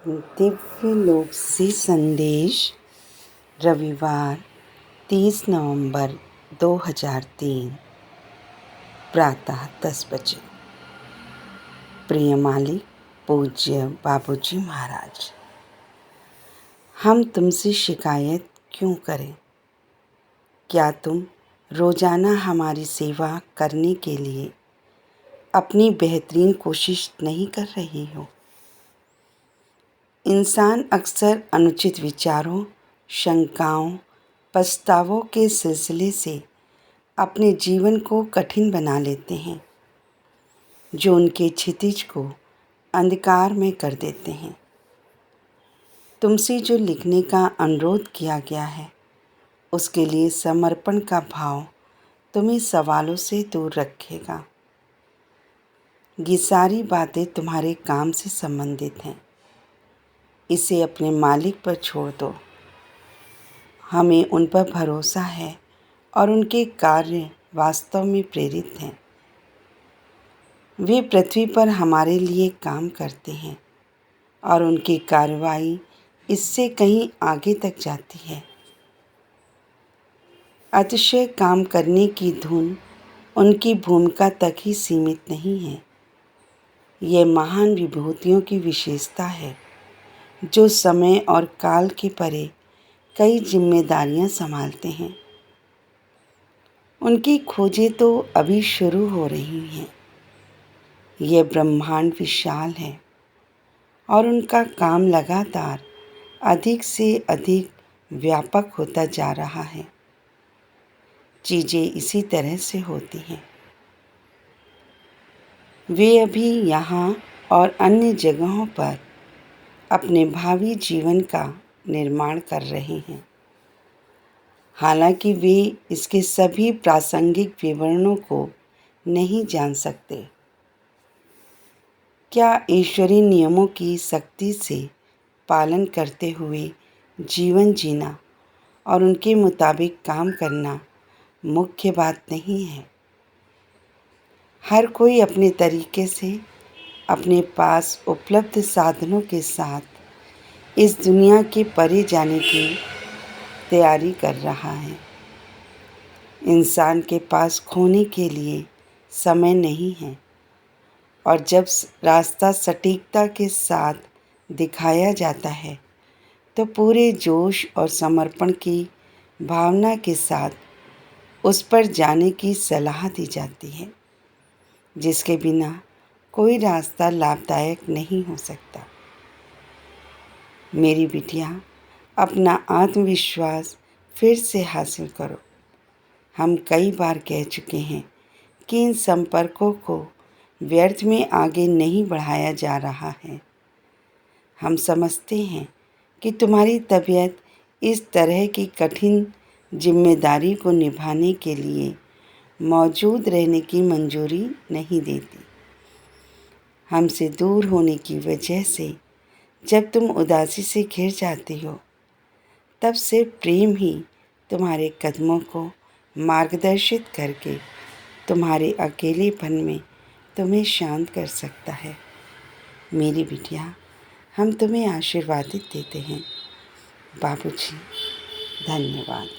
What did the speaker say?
दिव्य लोक से संदेश रविवार 30 नवंबर 2003 प्रातः 10 बजे। प्रिय मालिक पूज्य बाबूजी महाराज, हम तुमसे शिकायत क्यों करें? क्या तुम रोज़ाना हमारी सेवा करने के लिए अपनी बेहतरीन कोशिश नहीं कर रही हो? इंसान अक्सर अनुचित विचारों, शंकाओं, पछतावों के सिलसिले से अपने जीवन को कठिन बना लेते हैं, जो उनके क्षितिज को अंधकार में कर देते हैं। तुमसे जो लिखने का अनुरोध किया गया है, उसके लिए समर्पण का भाव तुम्हें सवालों से दूर रखेगा। ये सारी बातें तुम्हारे काम से संबंधित हैं। इसे अपने मालिक पर छोड़ दो। हमें उन पर भरोसा है और उनके कार्य वास्तव में प्रेरित हैं। वे पृथ्वी पर हमारे लिए काम करते हैं और उनकी कार्रवाई इससे कहीं आगे तक जाती है। अतिशय काम करने की धुन उनकी भूमिका तक ही सीमित नहीं है। यह महान विभूतियों की विशेषता है, जो समय और काल के परे कई जिम्मेदारियां संभालते हैं। उनकी खोजें तो अभी शुरू हो रही हैं। यह ब्रह्मांड विशाल है और उनका काम लगातार अधिक से अधिक व्यापक होता जा रहा है। चीज़ें इसी तरह से होती हैं। वे अभी यहाँ और अन्य जगहों पर अपने भावी जीवन का निर्माण कर रहे हैं। हालांकि वे इसके सभी प्रासंगिक विवरणों को नहीं जान सकते। क्या ईश्वरीय नियमों की सख्ती से पालन करते हुए जीवन जीना और उनके मुताबिक काम करना मुख्य बात नहीं है? हर कोई अपने तरीके से अपने पास उपलब्ध साधनों के साथ इस दुनिया के परे जाने की तैयारी कर रहा है। इंसान के पास खोने के लिए समय नहीं है, और जब रास्ता सटीकता के साथ दिखाया जाता है तो पूरे जोश और समर्पण की भावना के साथ उस पर जाने की सलाह दी जाती है, जिसके बिना कोई रास्ता लाभदायक नहीं हो सकता। मेरी बिटिया, अपना आत्मविश्वास फिर से हासिल करो। हम कई बार कह चुके हैं कि इन संपर्कों को व्यर्थ में आगे नहीं बढ़ाया जा रहा है। हम समझते हैं कि तुम्हारी तबीयत इस तरह की कठिन जिम्मेदारी को निभाने के लिए मौजूद रहने की मंजूरी नहीं देती। हमसे दूर होने की वजह से जब तुम उदासी से घिर जाती हो, तब सिर्फ प्रेम ही तुम्हारे कदमों को मार्गदर्शित करके तुम्हारे अकेलेपन में तुम्हें शांत कर सकता है। मेरी बिटिया, हम तुम्हें आशीर्वादित देते हैं। बाबूजी, धन्यवाद।